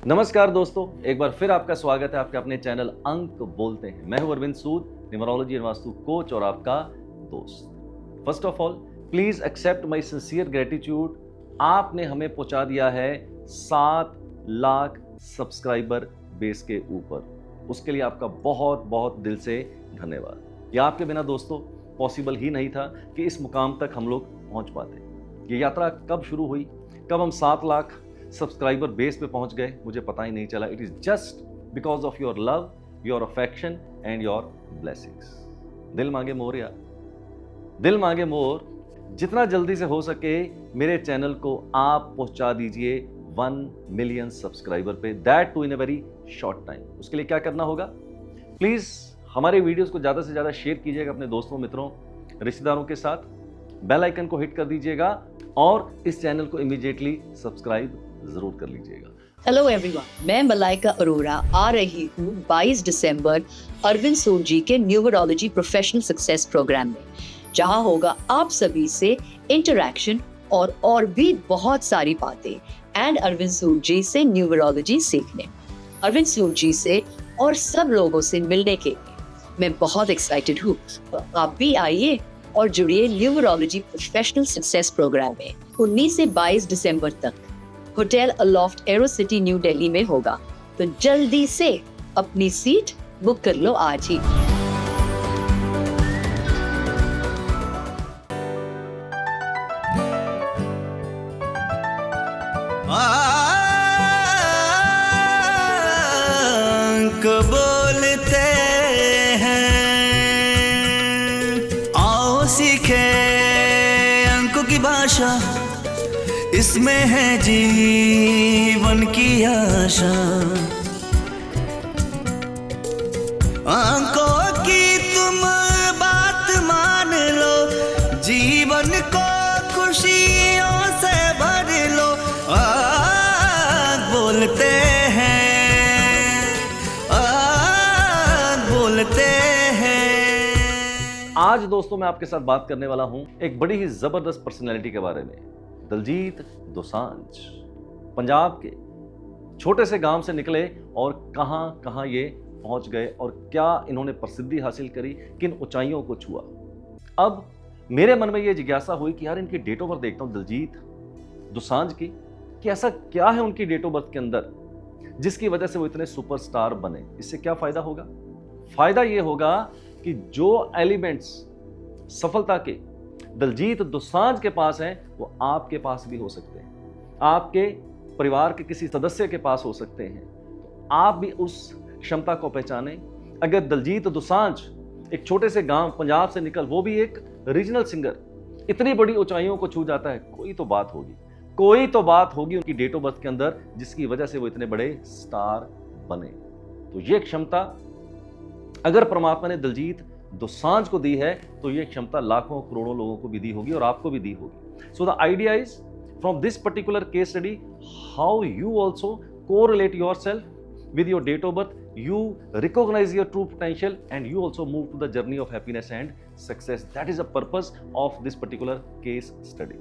नमस्कार दोस्तों, एक बार फिर आपका स्वागत है आपके अपने चैनल अंक बोलते हैं। मैं हूं Arvind Sood, numerology and vastu coach और आपका दोस्त। First of all, please accept my sincere gratitude. आपने हमें पहुंचा दिया है 7 लाख सब्सक्राइबर बेस के ऊपर। उसके लिए आपका बहुत बहुत दिल से धन्यवाद। यह आपके बिना दोस्तों पॉसिबल ही नहीं था कि इस मुकाम तक हम लोग पहुंच पाते। ये यात्रा कब शुरू हुई, कब हम 7 लाख सब्सक्राइबर बेस पे पहुंच गए, मुझे पता ही नहीं चला। It is just because of your love, your affection and your blessings. दिल मांगे मोर यार, दिल मांगे मोर। जितना जल्दी से हो सके मेरे चैनल को आप पहुंचा दीजिए 1 मिलियन सब्सक्राइबर पे, that too in a very short time. उसके लिए क्या करना होगा, प्लीज हमारे वीडियोस को ज्यादा से ज्यादा शेयर कीजिएगा अपने दोस्तों, मित्रों, रिश्तेदारों के साथ। बेल आइकन को हिट कर दीजिएगा और इस चैनल को इमीडिएटली सब्सक्राइब जरूर कर लीजिएगा। हेलो एवरीवन, मैं मलाइका अरोरा आ रही हूँ 22 दिसंबर अरविंद सूद जी के न्यूमरोलॉजी प्रोफेशनल सक्सेस प्रोग्राम में, जहाँ होगा आप सभी से इंटरेक्शन और भी बहुत सारी बातें एंड अरविंद सूद जी से न्यूमरोलॉजी सीखने, अरविंद सूद जी से और सब लोगों से मिलने के लिए मैं बहुत एक्साइटेड हूँ। आप भी आइए और जुड़िए न्यूमरोलॉजी प्रोफेशनल सक्सेस प्रोग्राम में। 19 से 22 दिसंबर तक hotel Aloft Aero City New Delhi में होगा, तो जल्दी से अपनी सीट बुक कर लो आज ही। अंक बोलते हैं, आओ सीखे अंकों की भाषा, इसमें है जीवन की आशा। अंकों की तुम बात मान लो, जीवन को खुशियों से भर लो। बोलते हैं, बोलते हैं। आज दोस्तों मैं आपके साथ बात करने वाला हूं एक बड़ी ही जबरदस्त पर्सनैलिटी के बारे में। दलजीत दोसांझ पंजाब के छोटे से गांव से निकले और कहां कहां ये पहुंच गए और क्या इन्होंने प्रसिद्धि हासिल करी, किन ऊंचाइयों को छुआ। अब मेरे मन में ये जिज्ञासा हुई कि यार इनकी डेट ऑफ बर्थ देखता हूं दलजीत दोसांझ की, कि ऐसा क्या है उनकी डेट ऑफ बर्थ के अंदर जिसकी वजह से वो इतने सुपरस्टार बने। इससे क्या फायदा होगा? फायदा ये होगा कि जो एलिमेंट्स सफलता के दलजीत दोसांझ के पास हैं वो आपके पास भी हो सकते हैं, आपके परिवार के किसी सदस्य के पास हो सकते हैं। तो आप भी उस क्षमता को पहचानें। अगर दलजीत दोसांझ एक छोटे से गांव पंजाब से निकल, वो भी एक रीजनल सिंगर, इतनी बड़ी ऊंचाइयों को छू जाता है, कोई तो बात होगी, कोई तो बात होगी उनकी डेट ऑफ बर्थ के अंदर जिसकी वजह से वो इतने बड़े स्टार बने। तो ये क्षमता अगर परमात्मा ने दलजीत दोसांझ को दी है तो ये क्षमता लाखों करोड़ों लोगों को भी दी होगी और आपको भी दी होगी। So the idea is from this particular case study how you also correlate yourself with your date of birth, you recognize your true potential and you also move to the journey of happiness and success. That is the purpose of this particular case study.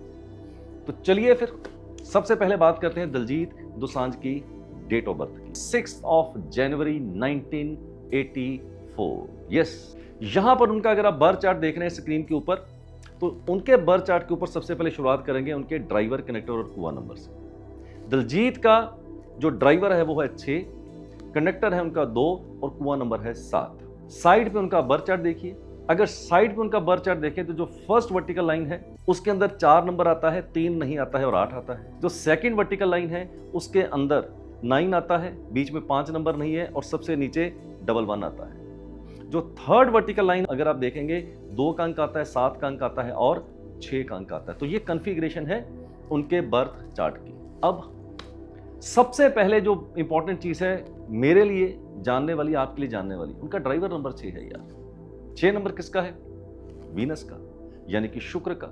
तो चलिए फिर सबसे पहले बात करते हैं दलजीत दोसांझ की date of birth की। 6th of January 1984। यस, यहां पर उनका अगर आप बर्थ चार्ट देख रहे हैं स्क्रीन के ऊपर, तो उनके बर्थ चार्ट के ऊपर सबसे पहले शुरुआत करेंगे उनके ड्राइवर, कनेक्टर और कुआं नंबर से। दलजीत का जो ड्राइवर है वो है 6, कंडक्टर है उनका 2 और कुआं नंबर है 7। साइड पे उनका बर्थ चार्ट देखिए। अगर साइड पे उनका बर्थ चार्ट देखें तो जो फर्स्ट वर्टिकल लाइन है उसके अंदर 4 नंबर आता है, 3 नहीं आता है और 8 आता है। जो सेकंड वर्टिकल लाइन है उसके अंदर 9 आता है, बीच में 5 नंबर नहीं है और सबसे नीचे 11 आता है। जो थर्ड वर्टिकल लाइन अगर आप देखेंगे 2 का अंक आता है, 7 का अंक आता है और 6 का अंक आता है। तो ये कॉन्फ़िगरेशन है उनके बर्थ चार्ट की। अब सबसे पहले जो इंपॉर्टेंट चीज है मेरे लिए जानने वाली, आपके लिए जानने वाली, उनका ड्राइवर नंबर 6 है यार। 6 नंबर किसका है? वीनस का, यानी कि शुक्र का।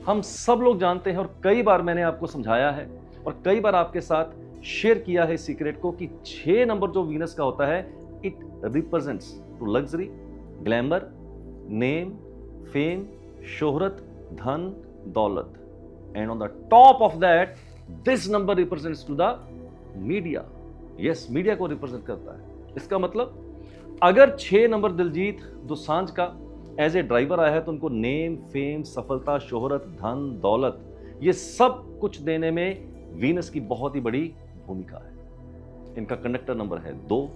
हम सब लोग जानते हैं और कई बार मैंने आपको समझाया है और कई बार आपके साथ शेयर किया है सीक्रेट को कि 6 नंबर जो वीनस का होता है, it represents to luxury, glamour, name, fame, शोहरत, धन, दौलत, and on the top of that this number represents to the media, yes media को रिप्रेजेंट करता है। इसका मतलब अगर 6 नंबर दिलजीत दोसांझ का एज ए ड्राइवर आया है तो उनको नेम, फेम, सफलता, शोहरत, धन, दौलत, ये सब कुछ देने में वीनस की बहुत ही बड़ी भूमिका है। इनका कंडक्टर नंबर है 2।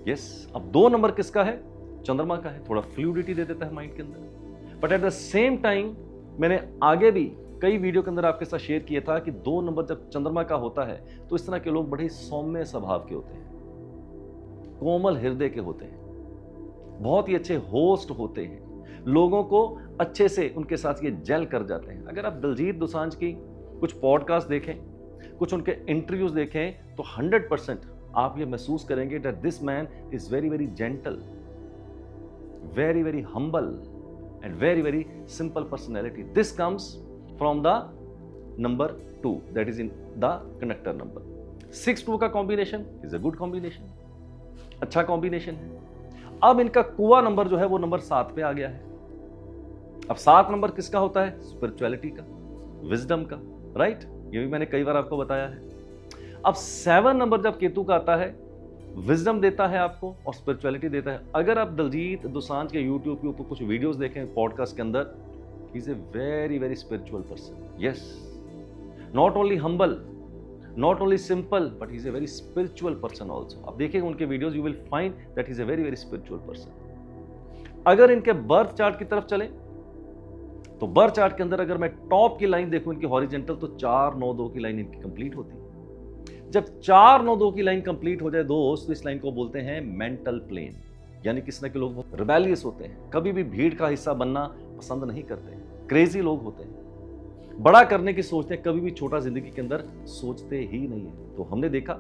यस, अब 2 नंबर किसका है? चंद्रमा का है। थोड़ा फ्लूइडिटी दे देता है माइंड के अंदर, but at the same time मैंने आगे भी कई वीडियो के अंदर आपके साथ शेयर किया था कि 2 नंबर जब चंद्रमा का होता है तो इस तरह के लोग बड़े सौम्य स्वभाव के होते हैं, कोमल हृदय के होते हैं, बहुत ही अच्छे होस्ट होते हैं, लोगों को अच्छे से उनके साथ ये जेल कर जाते हैं। अगर आप दिलजीत दोसांझ की कुछ पॉडकास्ट देखें, कुछ उनके इंटरव्यूज देखें तो 100% आप ये महसूस करेंगे that this man is very very gentle, very very humble and very very simple personality. This comes from the number 2, that is in the conductor number. 6-2 का combination is a good combination, अच्छा combination है। अब इनका कुआ number जो है वो number 7 पे आ गया है। अब 7 नंबर किसका होता है? स्पिरिचुअलिटी का, विजडम का, राइट? ये भी मैंने कई बार आपको बताया है। अब 7 नंबर जब केतु का आता है, विजडम देता है आपको और स्पिरिचुअलिटी देता है। अगर आप दिलजीत दोसांझ के यूट्यूब के ऊपर कुछ वीडियोस देखें पॉडकास्ट के अंदर, he is a very very spiritual person. Yes, not only humble, not only simple, but he's a very spiritual person also. आप देखिएगा उनके videos, you will find that he's a very very spiritual person. अगर इनके birth chart की तरफ चलें तो birth chart के अंदर अगर मैं टॉप की लाइन देखूं इनकी हॉरिजेंटल तो 4-9-2 की लाइन इनकी कंप्लीट होती है। जब 4-9-2 की लाइन कंप्लीट हो जाए दोस्त, तो इस लाइन को बोलते हैं मेंटल प्लेन। यानी किस तरह के लोग बहुत रिबेलियस होते हैं, कभी भी भीड़ का हिस्सा बनना पसंद नहीं करते, क्रेजी लोग होते हैं, बड़ा करने की सोचते हैं, कभी भी छोटा जिंदगी के अंदर सोचते ही नहीं है। तो हमने देखा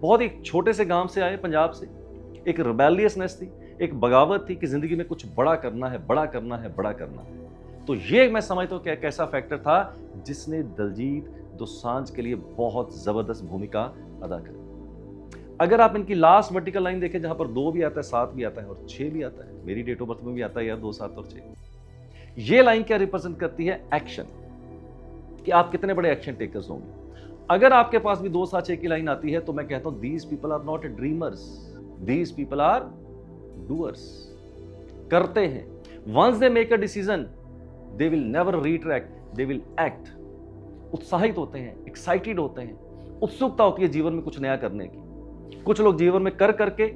बहुत ही छोटे से गांव से आए, पंजाब से, एक रिबेलियसनेस थी, एक बगावत थी कि जिंदगी में कुछ बड़ा करना है, बड़ा करना है, बड़ा करना है। तो ये मैं समझता हूं कि एक ऐसा फैक्टर था जिसने दिलजीत दोसांझ के लिए बहुत जबरदस्त भूमिका अदा करी। अगर आप इनकी लास्ट वर्टिकल लाइन देखें जहां पर 2 भी आता है, 7 भी आता है और 6 भी आता है, मेरी डेट ऑफ बर्थ में भी आता है यार 2, 7 और 6। ये लाइन क्या रिप्रेजेंट करती है? एक्शन, कि आप कितने बड़े एक्शन टेकर्स होंगे। अगर आपके पास भी 2, 7, 6 की लाइन आती है तो मैं कहता हूं these people are not dreamers, these people are doers, करते हैं। Once they make a decision they will never retract, they will act. उत्साहित होते हैं, एक्साइटेड होते हैं, उत्सुकता होती है जीवन में कुछ नया करने की। कुछ लोग जीवन में कर करके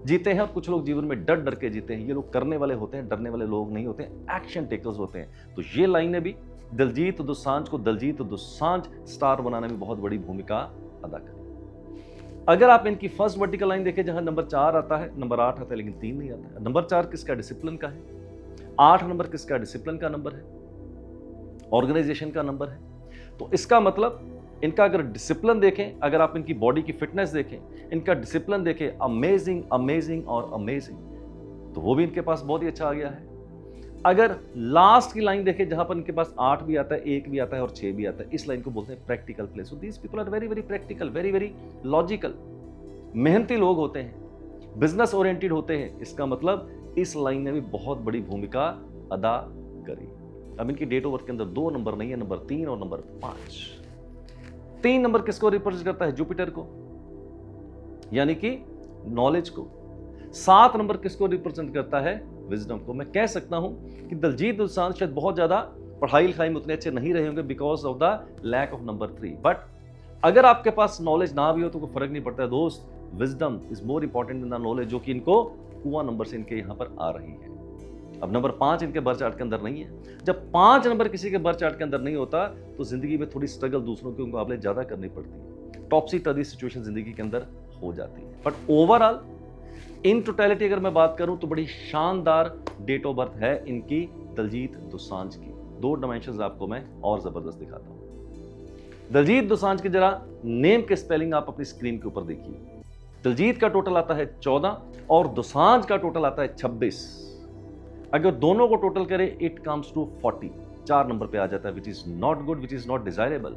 जीते हैं और कुछ लोग जीवन में डर डर के जीते हैं। ये लोग करने वाले होते हैं, डरने वाले लोग नहीं होते हैं, एक्शन टेकर्स होते हैं। तो ये लाइनें भी दिलजीत दोसांझ को दिलजीत दोसांझ स्टार बनाने में बहुत बड़ी भूमिका अदा करें। अगर आप इनकी फर्स्ट वर्टिकल लाइन देखें जहां नंबर 4 आता है, नंबर 8 आता है, लेकिन 3 नहीं आता है। नंबर 4 किसका? डिसिप्लिन का है। 8 नंबर किसका? डिसिप्लिन का नंबर है, ऑर्गेनाइजेशन का नंबर है। तो इसका मतलब इनका अगर डिसिप्लिन देखें, अगर आप इनकी बॉडी की फिटनेस देखें, इनका डिसिप्लिन देखें, अमेजिंग अमेजिंग और अमेजिंग, तो वो भी इनके पास बहुत ही अच्छा आ गया है। अगर लास्ट की लाइन देखें जहां पर इनके पास 8 भी आता है, 1 भी आता है और 6 भी आता है, इस लाइन को बोलते हैं practical place. So these people are very very practical, very very logical, मेहनती लोग होते हैं, बिजनेस ओरिएंटेड होते हैं। इसका मतलब इस लाइन ने भी बहुत बड़ी भूमिका अदा करी। अब इनकी डेट ऑफ बर्थ के अंदर 2 नंबर नहीं है, नंबर 3 और नंबर 5। 3 नंबर किसको रिप्रेजेंट करता है? जुपिटर को, यानी कि नॉलेज को। 7 नंबर किसको रिप्रेजेंट करता है? विजडम को। मैं कह सकता हूं कि दिलजीत दोसांझ शायद बहुत ज्यादा पढ़ाई लिखाई में उतने अच्छे नहीं रहे होंगे because of the lack of number 3। But अगर आपके पास नॉलेज ना भी हो तो कोई फर्क नहीं पड़ता है दोस्त, wisdom is more important in the knowledge, जो कि इनको कुआं नंबर से इनके यहां पर आ रही है। अब नंबर 5 इनके बर्थ चार्ट के अंदर नहीं है। जब 5 नंबर किसी के बर्थ चार्ट के अंदर नहीं होता तो जिंदगी में थोड़ी स्ट्रगल दूसरों के मुकाबले ज्यादा करनी पड़ती है, टॉपसी टर्जी सिचुएशन जिंदगी के अंदर हो जाती है। बट ओवरऑल इन टोटलिटी अगर मैं बात करूं तो बड़ी शानदार डेट ऑफ बर्थ है इनकी दिलजीत दोसांझ की। 2 डायमेंशंस आपको मैं और जबरदस्त दिखाता हूं। दिलजीत दोसांझ की जरा नेम के स्पेलिंग आप अपनी स्क्रीन के ऊपर देखिए। दिलजीत का टोटल आता है 14 और दोसांझ का टोटल आता है 26। अगर दोनों को टोटल करें इट कम्स टू 40। 4 नंबर पे आ जाता है, which is not good, which is not desirable.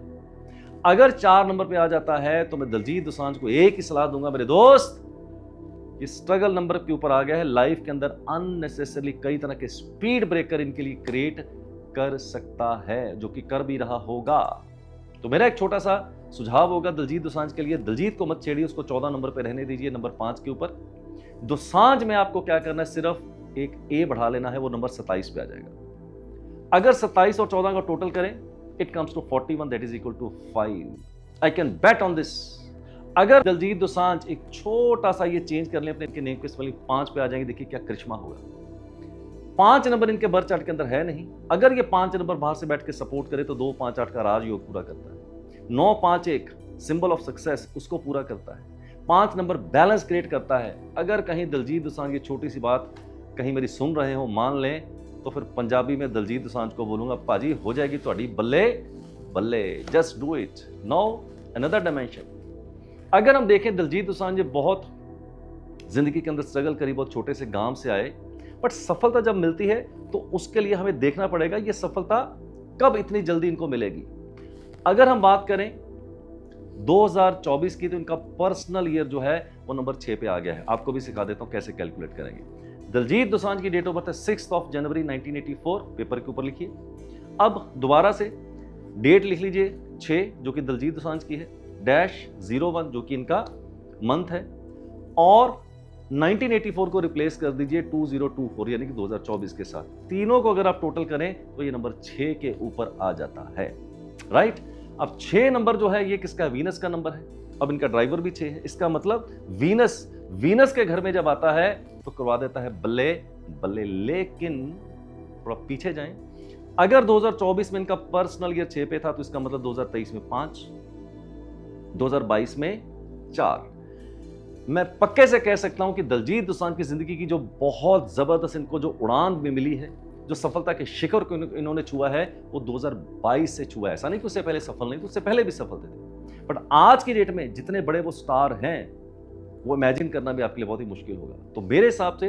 अगर 4 नंबर पे आ जाता है तो मैं दिलजीत दोसांझ को एक ही सलाह दूंगा, मेरे दोस्त, इस स्ट्रगल नंबर के ऊपर आ गया है, लाइफ के अंदर अननेसेसरली कई तरह के स्पीड ब्रेकर इनके लिए क्रिएट कर सकता है, जो कि कर भी रहा होगा। तो मेरा एक छोटा सा सुझाव होगा दलजीत दोसांझ के लिए, दलजीत को मत छेड़िए, उसको 14 नंबर पे रहने दीजिए, नंबर 5 के ऊपर। दोसांझ में आपको क्या करना है, सिर्फ एक ए बढ़ा लेना है, वो नंबर 27 पे आ जाएगा। अगर 27 और 14 का टोटल करें, it comes to 41, that is equal to 5। I can bet on this. अगर दलजीत दोसांझ एक छोटा सा ये चेंज कर लें अपने इनके नेम के स्पेलिंग, 5 पे आ जाएंगे, देखिए क्या करिश्मा होगा। 5 नंबर इनके बर्थ चार्ट के अंदर है नहीं, अगर ये 5 नंबर बाहर से बैठ के सपोर्ट करे तो 2 5 8 का राजयोग पूरा करता है। 9 5 1 सिंबल ऑफ सक्सेस, उसको पूरा करता है। 5 नंबर बैलेंस क्रिएट करता है। अगर कहीं दलजीत दोसांझ ये छोटी सी बात कहीं मेरी सुन रहे हो, मान लें, तो फिर पंजाबी में दलजीत दोसांझ को बोलूंगा, पाजी हो जाएगी ਤੁਹਾਡੀ बल्ले बल्ले, just do it. Now another dimension, अगर हम देखें दलजीत दोसांझ बहुत जिंदगी के अंदर स्ट्रगल करी, बहुत छोटे से गांव से आए, बट सफलता जब मिलती है तो उसके लिए हमें देखना पड़ेगा ये सफलता कब इतनी जल्दी इनको मिलेगी। अगर हम बात करें 2024 की, तो इनका पर्सनल ईयर जो है वो नंबर 6 पे आ गया है। आपको भी सिखा देता हूं कैसे कैलकुलेट करेंगे। दलजीत दोसांझ की डेट ऑफ बर्थ है 6 जनवरी 1984, पेपर के ऊपर लिखिए। अब दोबारा से डेट लिख लीजिए 6, जो कि दलजीत दोसांझ की है, -01 जो कि इनका मंथ है, और 1984 को रिप्लेस कर दीजिए 2024 यानी कि 2024 के साथ। तीनों को अगर आप टोटल करें तो ये नंबर 6 के ऊपर आ जाता है, राइट। अब 6 नंबर जो है ये किसका, वीनस का नंबर है। अब इनका ड्राइवर भी 6 है, इसका मतलब वीनस के घर में जब आता है तो करवा देता है बल्ले बल्ले। लेकिन थोड़ा पीछे जाएं, अगर 2024 में इनका पर्सनल ईयर 6 पे था तो इसका मतलब 2023 में 5, 2022 में 4। मैं पक्के से कह सकता हूं कि दलजीत दोसांझ की जिंदगी की जो बहुत जबरदस्त इनको जो उड़ान में मिली है, जो सफलता के शिखर को इन्होंने छुआ है, वो 2022 से छुआ है। ऐसा नहीं कि उससे पहले सफल नहीं, तो उससे पहले भी सफल थे, बट आज की डेट में जितने बड़े वो स्टार हैं, वो इमेजिन करना भी आपके लिए बहुत ही मुश्किल होगा। तो मेरे हिसाब से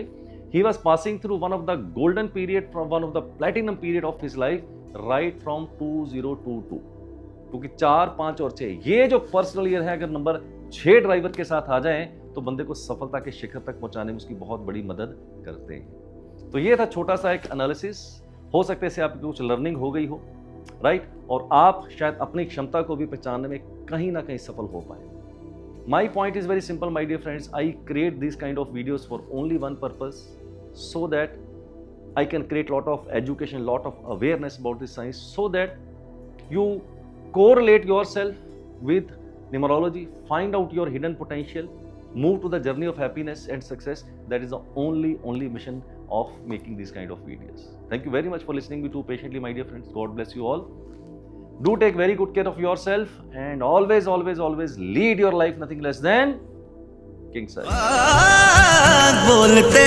he was passing through one of the golden period, from one of the platinum period of his life, right from 2022, क्योंकि 4 5 और 6 ये जो पर्सनल ईयर है, अगर नंबर 6 ड्राइवर के साथ आ जाए तो बंदे को सफलता के शिखर तक पहुंचाने में उसकी बहुत बड़ी मदद करते हैं। तो ये था छोटा सा एक एनालिसिस, हो सकता है इससे आपकी कुछ लर्निंग हो गई हो, राइट, और आप शायद अपनी क्षमता को भी पहचानने में कहीं ना कहीं सफल हो पाए। My point is very simple my dear friends, I create this kind of videos for only one purpose, so that I can create lot of education, lot of awareness about this science, so that you correlate yourself with numerology, find out your hidden potential, move to the journey of happiness and success. That is the only mission of making these kind of videos. Thank you very much for listening me too patiently, my dear friends. God bless you all. Do take very good care of yourself, and always lead your life nothing less than king size. बोलते